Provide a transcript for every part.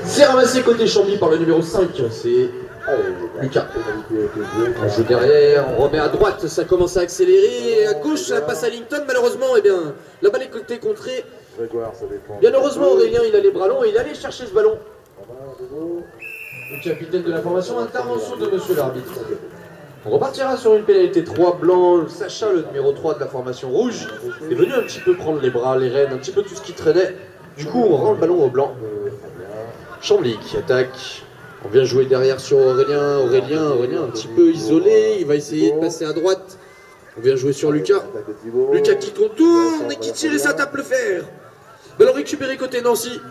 C'est ramassé côté Chambly par le numéro 5, c'est Lucas. On joue derrière, on remet à droite, ça commence à accélérer, et à gauche ça passe à Linton, malheureusement, eh bien, la balle est côté contrée. Bien heureusement Aurélien, il a les bras longs et il allait chercher ce ballon. Le capitaine de la formation, intervention de monsieur l'arbitre. On repartira sur une pénalité 3 blanc. Sacha, le numéro 3 de la formation rouge, est venu un petit peu prendre les bras, les rênes, un petit peu tout ce qui traînait. Du coup, on rend le ballon au blanc. Chambly qui attaque. On vient jouer derrière sur Aurélien. Aurélien un petit peu isolé. Il va essayer de passer à droite. On vient jouer sur Lucas. Lucas qui contourne et qui tire et ça tape le fer. Ballon récupéré côté Nancy.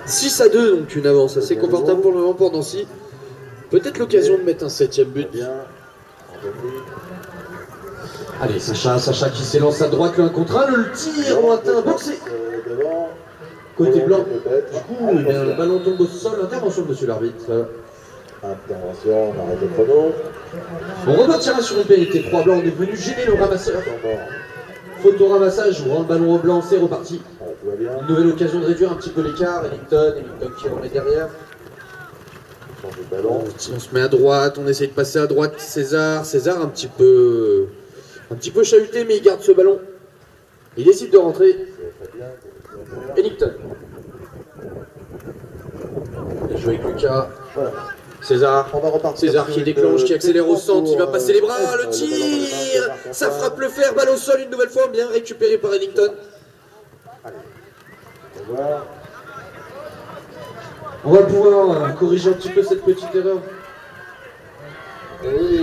6-2, donc une avance assez confortable pour le moment pour Nancy. Peut-être l'occasion de mettre un 7ème but. Allez, Sacha qui s'élance à droite, le 1 contre 1, le tir lointain, boxé. Côté blanc. Du coup, eh bien, le ballon tombe au sol, intervention de monsieur l'arbitre. Intervention, on arrête le chrono. On repartira sur une pénalité 3 blanc, on est venu gêner le ramasseur. Photo ramassage, on rend le ballon au blanc, c'est reparti. Une nouvelle occasion de réduire un petit peu l'écart. Ellington qui remet derrière. On se met à droite, on essaye de passer à droite. César un petit peu chahuté, mais il garde ce ballon. Il décide de rentrer. Ellington. Il joue avec Lucas. César qui déclenche, qui accélère au centre, il va passer les bras, le tir, ça frappe le fer, balle au sol une nouvelle fois, bien récupéré par Ellington. On va pouvoir corriger un petit peu cette petite erreur. Ah, il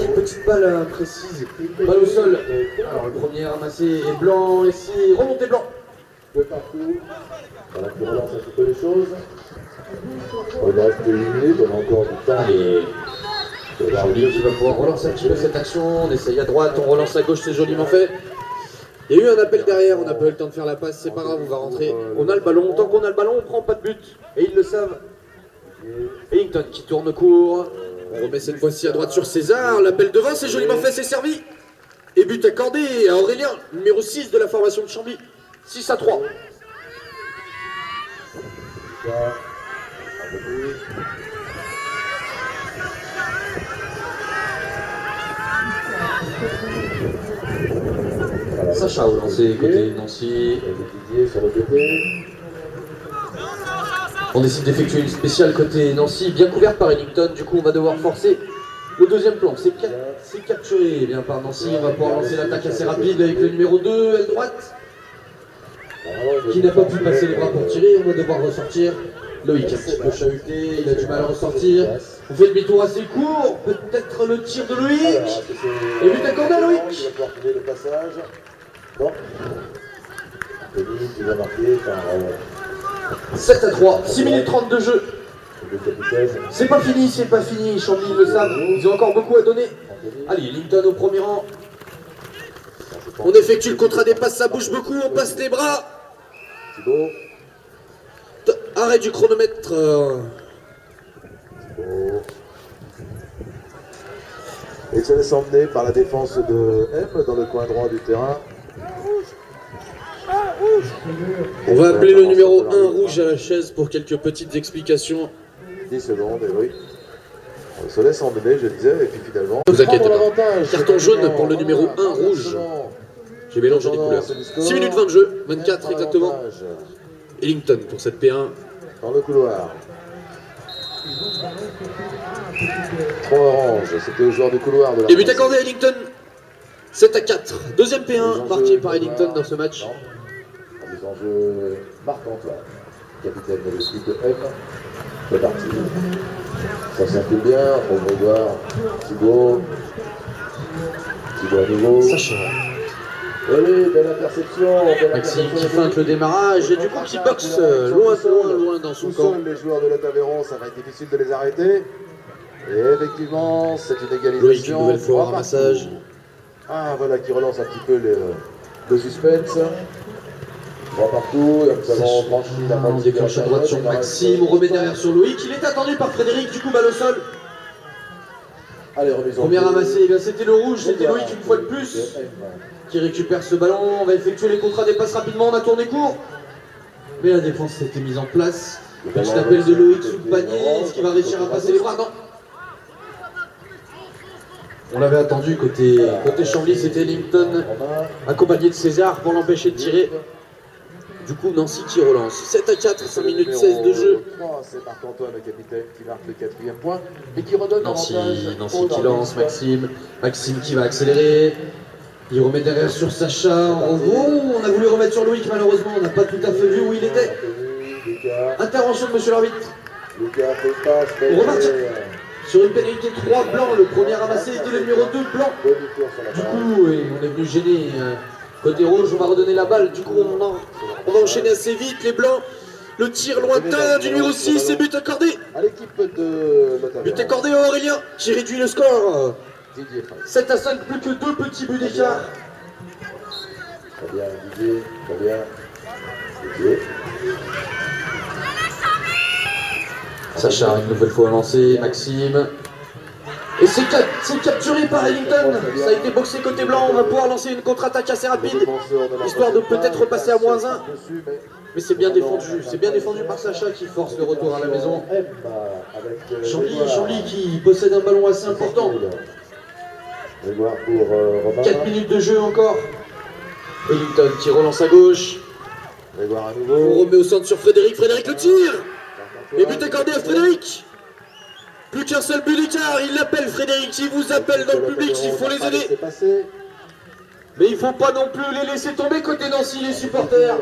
y a une petite balle précise. Balle au sol. Alors le premier ramassé est blanc, ici, remontée blanc. De partout. Voilà qui relance un petit peu les choses. On reste 8 minutes, on a encore du temps. Allez. Chambly qui va pouvoir relancer un petit peu cette action. On essaye à droite, on relance à gauche, c'est joliment fait. Il y a eu un appel derrière, on n'a pas eu le temps de faire la passe, c'est pas grave, on va rentrer. On a le ballon, tant qu'on a le ballon, on prend pas de but. Et ils le savent. Ellington qui tourne court. On remet cette fois-ci à droite sur César. L'appel devant, c'est joliment fait, c'est servi. Et but accordé à Aurélien, numéro 6 de la formation de Chambly. 6-3. Sacha au lancer côté Nancy. On décide d'effectuer une spéciale côté Nancy, bien couverte par Ellington. Du coup, on va devoir forcer le deuxième plan. C'est capturé bien par Nancy. On va pouvoir lancer l'attaque assez rapide avec le numéro 2, aile droite, qui n'a pas pu passer les bras pour tirer. On va devoir ressortir. Loïc un petit peu chahuté, il a du mal à ressortir. On fait demi-tour assez court, peut-être le tir de Loïc. Et but accordé à Loïc. Le passage. Bon. Il va marquer par 7-3, 6 minutes 30 de jeu. C'est pas fini, Chambly le savent, ils ont encore beaucoup à donner. Allez, Ellington au premier rang. On effectue le contre-dépasse, ça bouge beaucoup, on passe les bras. Arrêt du chronomètre. Et se laisse emmener par la défense de M dans le coin droit du terrain. On va appeler le numéro 1 rouge à la chaise pour quelques petites explications. 10 secondes, et oui. On se laisse emmener, je disais, et puis finalement... Ne vous inquiétez pas. Carton jaune pour le numéro 1 rouge. J'ai mélangé les couleurs. 6 minutes 20 de jeu, 24 exactement. Ellington pour cette P1. Dans le couloir. 3 orange, c'était au joueur du couloir de la... Et but accordé à Ellington. 7-4. Deuxième P1 marqué par Ellington dans ce match. Des enjeux marquants là. Capitaine de l'équipe de M. C'est parti. Ça circule bien, on va voir Thibaut à nouveau. Sacha. Oui, belle interception. Maxime qui feinte le démarrage et du coup qui boxe loin dans son camp. Les joueurs de l'Otaveron, ça va être difficile de les arrêter. Et effectivement, c'est une égalisation. Loïc une nouvelle fois au ramassage. Ah voilà, qui relance un petit peu le suspense. 3 partout, et nous avons franchi la On déclenche à droite sur Maxime, on remet derrière sur Loïc, il est attendu par Frédéric, du coup balle au sol. Allez, remise en Première jeu. ramassée, eh bien c'était le rouge, c'était Loïc une fois de plus qui récupère ce ballon. On va effectuer les contrats des passes rapidement, on a tourné court. Mais la défense s'était mise en place. Petit appel de Loïc sous le panier, est-ce qu'il va réussir à passer les bras? Non. On l'avait attendu côté Chambly, c'était Ellington accompagné de César pour l'empêcher de tirer. Du coup, Nancy qui relance. 7-4, 5 minutes 16 de jeu. C'est Marc-Antoine, le capitaine, qui marque le 4e point et qui redonne Nancy l'avantage. qui lance, Maxime qui va accélérer. Il remet derrière sur Sacha. On a voulu remettre sur Loïc, malheureusement, on n'a pas tout à fait vu où il était. Intervention de monsieur l'arbitre. On remarque sur une pénalité 3 blancs. Le premier ramassé était le numéro 2 blanc. Du coup, on est venu gêner. Côté rouge, on va redonner la balle. Du coup, on va enchaîner assez vite. Les blancs, le tir lointain du numéro 6 et but accordé. À l'équipe de But accordé à Aurélien qui réduit le score. 7-5, plus que 2 petits buts d'écart. Très bien, Didier, très bien. Didier. Sacha, une nouvelle fois lancé, Maxime. Et c'est capturé par Ellington. Ça a été boxé côté blanc. On va pouvoir lancer une contre-attaque assez rapide, histoire de peut-être repasser à -1. Mais c'est bien défendu par Sacha qui force le retour à la maison. Chambly qui possède un ballon assez important. 4 minutes de jeu encore. Ellington qui relance à gauche. On remet au centre sur Frédéric. Frédéric le tire. Et but accordé à Frédéric. Plus qu'un seul but d'écart. Il l'appelle Frédéric. Il vous appelle dans le public. Il faut les aider. Mais il ne faut pas non plus les laisser tomber côté Nancy, les supporters.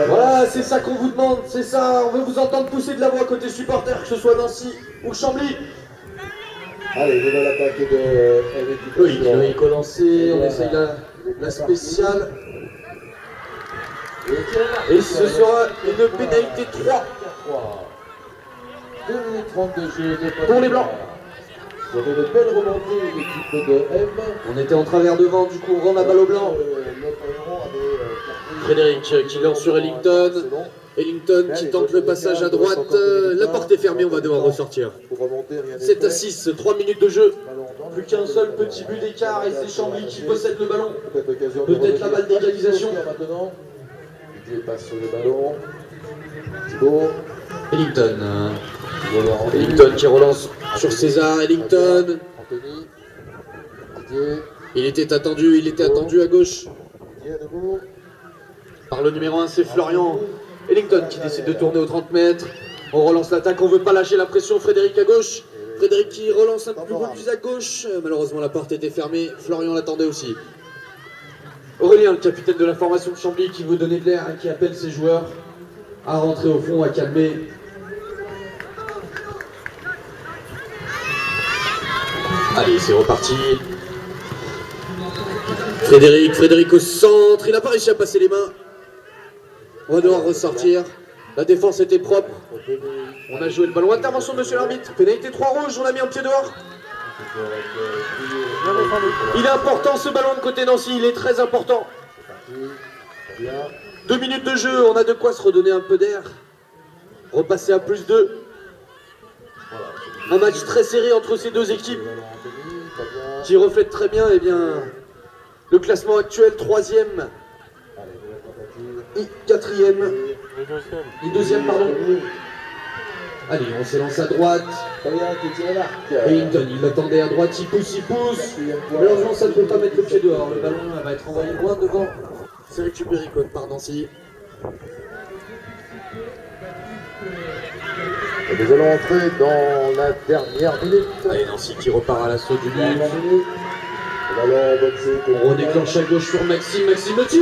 Voilà, c'est ça qu'on vous demande, c'est ça. On veut vous entendre pousser de la voix côté supporters, que ce soit Nancy ou Chambly. Allez, nouvelle attaque de Loïc au lancer, on essaye la spéciale. Et ce sera une pénalité 3. 2 minutes 30 de jeu pour les Blancs. Sur une belle remontée de l'équipe de M. On était en travers devant, du coup on rend la balle aux Blancs. Frédéric qui lance sur Ellington. Ellington qui tente le passage à droite. La porte est fermée, on va devoir ressortir. 7-6, 3 minutes de jeu. Plus qu'un seul petit but d'écart et c'est Chambly qui possède le ballon. Peut-être la balle d'égalisation. Didier passe sur le ballon. Thibaut. Ellington qui relance sur César. Ellington. Anthony. Didier. Il était attendu à gauche. Didier à nouveau. Par le numéro 1, c'est Florian. Ellington qui décide de tourner aux 30 mètres. On relance l'attaque, on ne veut pas lâcher la pression. Frédéric à gauche. Frédéric qui relance un peu plus à gauche. Malheureusement, la porte était fermée. Florian l'attendait aussi. Aurélien, le capitaine de la formation de Chambly, qui veut donner de l'air et qui appelle ses joueurs à rentrer au fond, à calmer. Allez, c'est reparti. Frédéric au centre. Il n'a pas réussi à passer les mains. On va devoir ressortir. La défense était propre. On a joué le ballon. Intervention de monsieur l'arbitre. Pénalité 3 rouges, on l'a mis en pied dehors. Il est important ce ballon de côté Nancy, il est très important. 2 minutes de jeu, on a de quoi se redonner un peu d'air. Repasser à +2. Un match très serré entre ces deux équipes qui reflète très bien le classement actuel, 3e. 4e. Et 2e, pardon. Allez, on s'élance à droite. Ellington, il l'attendait à droite, il pousse. Malheureusement, ça ne peut pas mettre le pied dehors. Le ballon va être envoyé loin devant. C'est récupéré par Nancy. Et nous allons entrer dans la dernière minute. Allez, Nancy qui repart à l'assaut du but. On redéclenche à gauche sur Maxime le tir.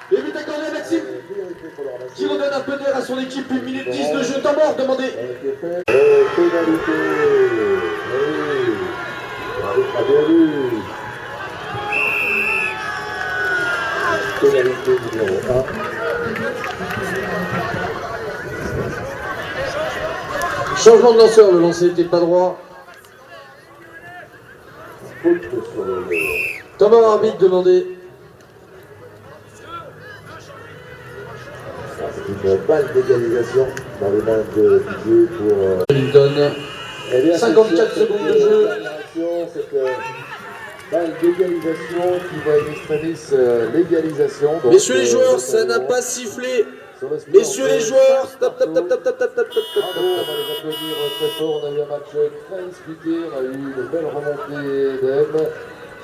Et but accordé à Maxime qui redonne un peu d'air à son équipe. 1 minute 10 de jeu, temps mort demandé. Pénalité. Très bien vu. Pénalité numéro 1. Changement de lanceur, le lancer n'était pas droit. Temps mort arbitre demandé. C'est une balle d'égalisation. dans les mains de Didier pour... Linton. Eh bien, 54 secondes de jeu. Cette balle d'égalisation qui va extrémis l'égalisation. Donc, Messieurs les joueurs, ça n'a pas sifflé. Messieurs les joueurs, stop, stop, stop, stop, stop, stop, stop, stop, stop. Bravo, on va les applaudir très fort. On a eu un match très disputé. On a eu une belle remontée d'M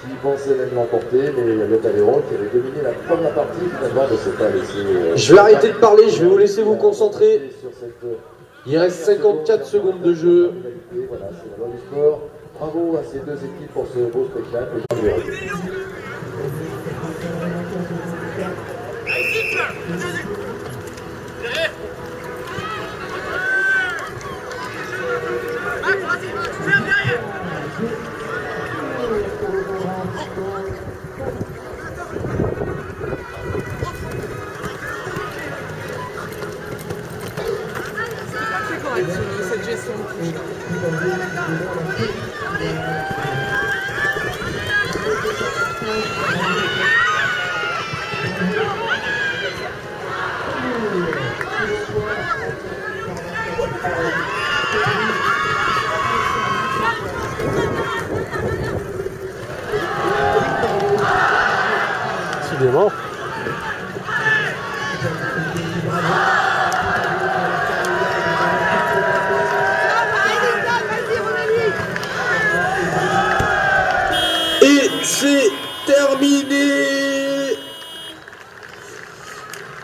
qui pensait même l'emporter, mais le Taléron qui avait dominé la première partie finalement ne s'est pas laissé. Je vais arrêter de parler, je vais vous laisser vous concentrer. Il reste 54 secondes de jeu. Voilà, c'est la loi du sport. Bravo à ces deux équipes pour ce beau spectacle. Cette gestion de touche. Décidément.